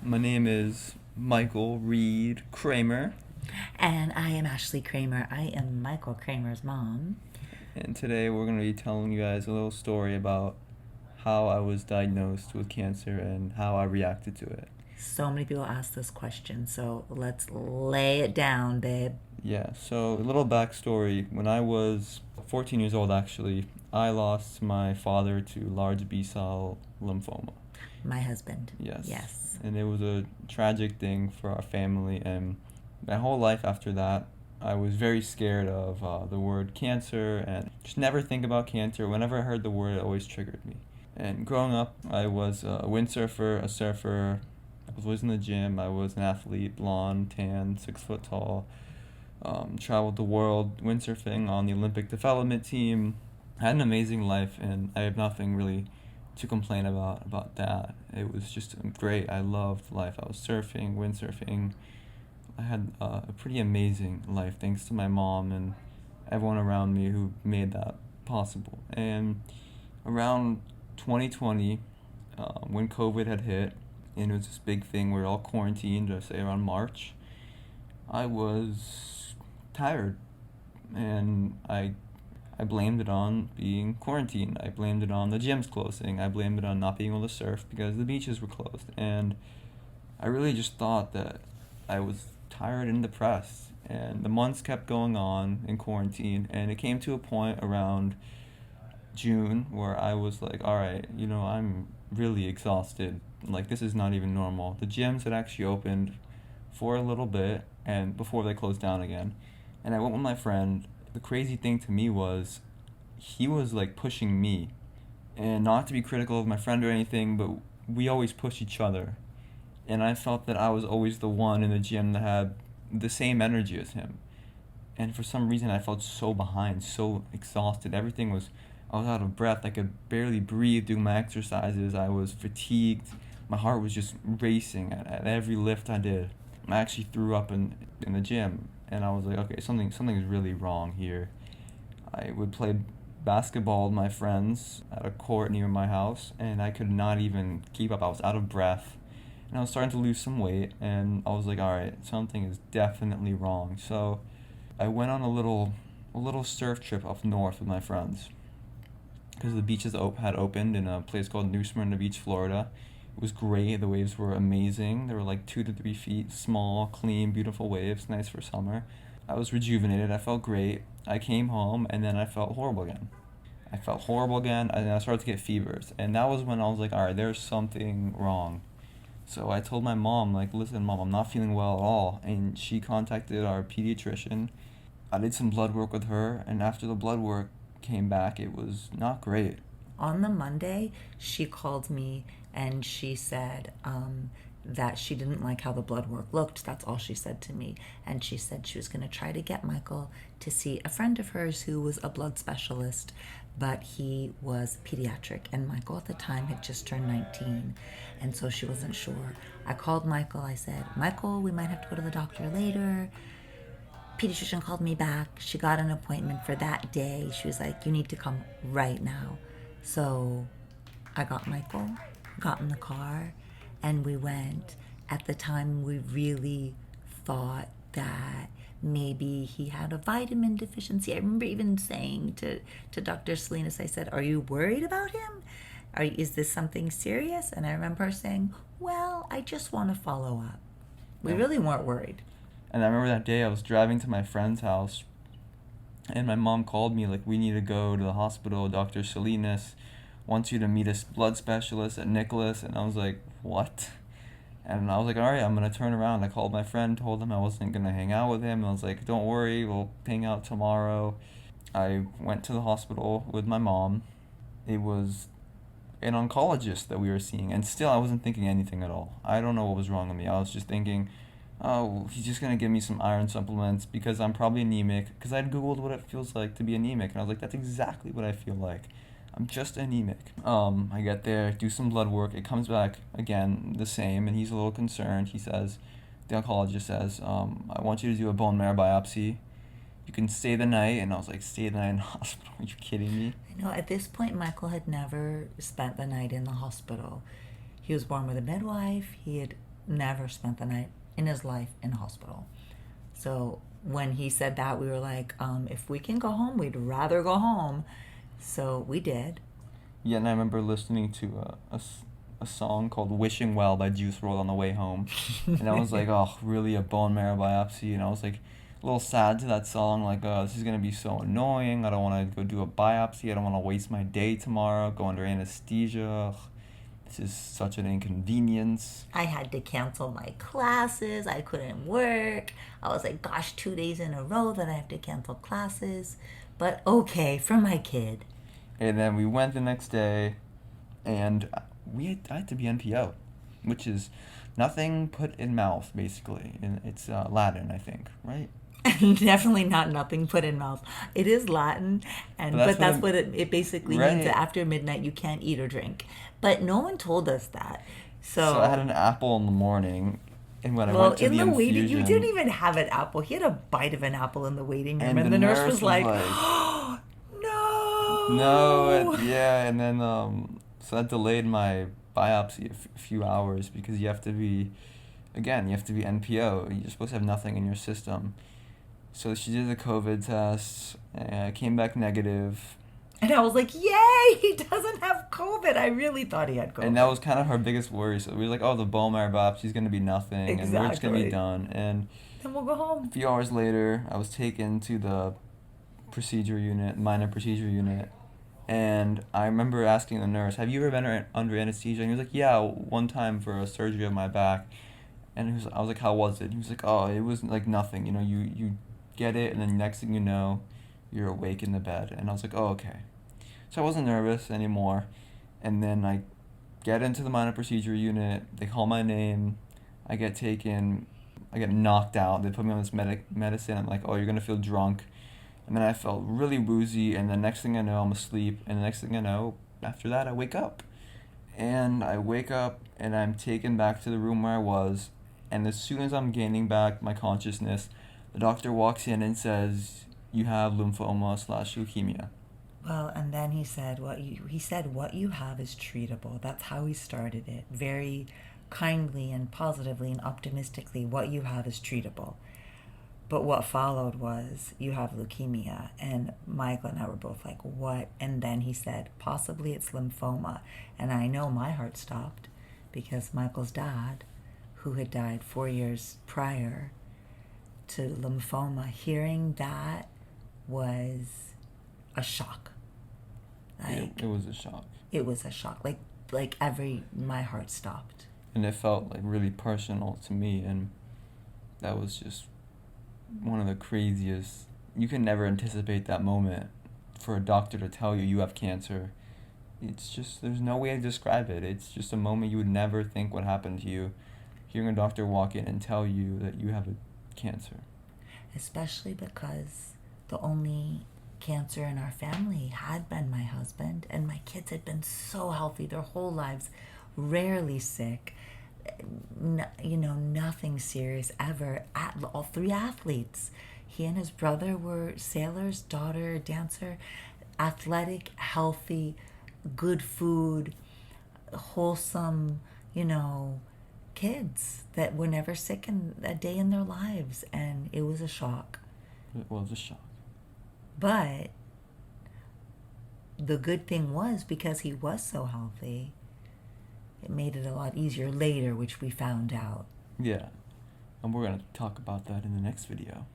My name is Michael Reed Kramer, And I am Ashley Kramer. I am Michael Kramer's mom. and today we're going to be telling you guys a little story about how I was diagnosed with cancer and how I reacted to it. So many people ask this question, so let's lay it down, babe. Yeah, so a little backstory. When I was 14 years old, actually, I lost my father to large B cell lymphoma. My husband. Yes. Yes. And it was a tragic thing for our family, and my whole life after that, I was very scared of the word cancer and just never think about cancer. Whenever I heard the word, it always triggered me. And growing up, I was a windsurfer, a surfer. I was always in the gym. I was an athlete, blonde, tan, 6 foot tall. Traveled the world windsurfing on the Olympic development team. I had an amazing life, and I have nothing really to complain about that. It was just great. I loved life. I was surfing, windsurfing. I had a pretty amazing life thanks to my mom and everyone around me who made that possible. And around 2020, when COVID had hit, and it was this big thing, we were all quarantined, I say around March, I was tired, and I blamed it on being quarantined. I blamed it on the gyms closing. I blamed it on not being able to surf because the beaches were closed. And I really just thought that I was tired and depressed. And the months kept going on in quarantine, and it came to a point around June where I was like, all right, I'm really exhausted. Like, this is not even normal. The gyms had actually opened for a little bit and before they closed down again. And I went with my friend. The crazy thing to me was he was like pushing me. And not to be critical of my friend or anything, but we always push each other. And I felt that I was always the one in the gym that had the same energy as him. And for some reason, I felt so behind, so exhausted. I was out of breath. I could barely breathe doing my exercises. I was fatigued. My heart was just racing at every lift I did. I actually threw up in the gym, and I was like, okay, something's really wrong here. I would play basketball with my friends at a court near my house, and I could not even keep up. I was out of breath, and I was starting to lose some weight, and I was like, all right, something is definitely wrong. So I went on a little surf trip up north with my friends because the beaches had opened in a place called New Smyrna Beach, Florida. It was great. The waves were amazing. They were like 2 to 3 feet, small, clean, beautiful waves, nice for summer. I was rejuvenated. I felt great. I came home, and then I felt horrible again. I felt horrible again, and I started to get fevers. And that was when I was like, all right, there's something wrong. So I told my mom, like, listen, mom, I'm not feeling well at all. And she contacted our pediatrician. I did some blood work with her, and after the blood work came back, it was not great. On the Monday, she called me and she said that she didn't like how the blood work looked. That's all she said to me. And she said she was going to try to get Michael to see a friend of hers who was a blood specialist, but he was pediatric. And Michael at the time had just turned 19. And so she wasn't sure. I called Michael. I said, Michael, we might have to go to the doctor later. Pediatrician called me back. She got an appointment for that day. She was like, you need to come right now. So I got Michael, got in the car, and we went. At the time, we really thought that maybe he had a vitamin deficiency. I remember even saying to Dr. Salinas, I said, are you worried about him? Is this something serious? And I remember her saying, well, I just want to follow up. We Yeah. really weren't worried. And I remember that day I was driving to my friend's house, and my mom called me, like, we need to go to the hospital. Dr. Salinas wants you to meet a blood specialist at Nicholas. And I was like, what? And I was like, all right, I'm going to turn around. I called my friend, told him I wasn't going to hang out with him. And I was like, don't worry, we'll hang out tomorrow. I went to the hospital with my mom. It was an oncologist that we were seeing. And still, I wasn't thinking anything at all. I don't know what was wrong with me. I was just thinking, oh, he's just going to give me some iron supplements because I'm probably anemic. Because I'd Googled what it feels like to be anemic. And I was like, that's exactly what I feel like. I'm just anemic. I get there, do some blood work. It comes back, again, the same. And he's a little concerned. The oncologist says, I want you to do a bone marrow biopsy. You can stay the night. And I was like, stay the night in the hospital? Are you kidding me? I know at this point, Michael had never spent the night in the hospital. He was born with a midwife. He had never spent the night in his life in a hospital. So when he said that, we were like, if we can go home, we'd rather go home. So we did. Yeah, and I remember listening to a song called "Wishing Well" by Juice WRLD on the way home, and I was like, oh, really, a bone marrow biopsy? And I was like, a little sad to that song, like, oh, this is gonna be so annoying. I don't want to go do a biopsy. I don't want to waste my day tomorrow, go under anesthesia. Ugh, this is such an inconvenience. I had to cancel my classes. I couldn't work. I was like, gosh, 2 days in a row that I have to cancel classes. But okay, for my kid. And then we went the next day, and I had to be NPO, which is nothing put in mouth, basically. And it's Latin, I think, right? Definitely not nothing put in mouth. It is Latin, and But but that's it, what it basically means. That right. after midnight you can't eat or drink. But no one told us that. So I had So, an apple in the morning, and when I well, went to in the the waiting, you didn't infusion, even have an apple. He had a bite of an apple in the waiting room, and the and the nurse nurse was was like, like, "Oh, "No," no!" yeah, and then so that delayed my biopsy a few hours because you have to be, again, you have to be NPO. You're supposed to have nothing in your system. So she did the COVID test, and it came back negative, And I was like, "Yay! He doesn't have COVID." I really thought he had and that COVID. was kind of her biggest worry. So we were like, "Oh, the bone marrow biopsy's gonna be nothing, and we're just gonna be Exactly. done." And Then we'll go a home. few hours later, I was taken to the procedure unit, minor procedure unit, and I remember asking the nurse, "Have you ever been under anesthesia?" And he was like, "Yeah, one time for a surgery of my back." And I was like, "How was it?" He was like, "Oh, it was like nothing. You know, you get it, and then next thing you know, you're awake in the bed." And I was like, "Oh, okay." So I wasn't nervous anymore. And then I get into the minor procedure unit. They call my name. I get taken. I get knocked out. They put me on this medicine. I'm like, "Oh, you're gonna feel drunk." And then I felt really woozy. And the next thing I know, I'm asleep. And the next thing I know, after that, I wake up. And I wake up and I'm taken back to the room where I was. And as soon as I'm gaining back my consciousness, the doctor walks in and says, "You have lymphoma slash leukemia." Well, and then he said what you have is treatable. That's how he started it. Very kindly and positively and optimistically, what you have is treatable. But what followed was, you have leukemia. And Michael and I were both like, what? And then he said, possibly it's lymphoma. And I know my heart stopped because Michael's dad, who had died 4 years prior to lymphoma, hearing that was a shock. It Like, was a shock. it was a shock. My heart stopped. And it felt like really personal to me. And that was just one of the craziest. You can never anticipate that moment for a doctor to tell you have cancer. It's just, there's no way to describe it. It's just a moment you would never think would happen to you. Hearing a doctor walk in and tell you that you have a cancer. Especially because the only cancer in our family had been my husband, and my kids had been so healthy their whole lives, rarely sick. Nothing serious ever. All three athletes. He and his brother were sailors, daughter, dancer, athletic, healthy, good food, wholesome, you know, kids that were never sick in a day in their lives. And it was a shock. It was a shock. But the good thing was, because he was so healthy, it made it a lot easier later, which we found out. Yeah. And we're going to talk about that in the next video.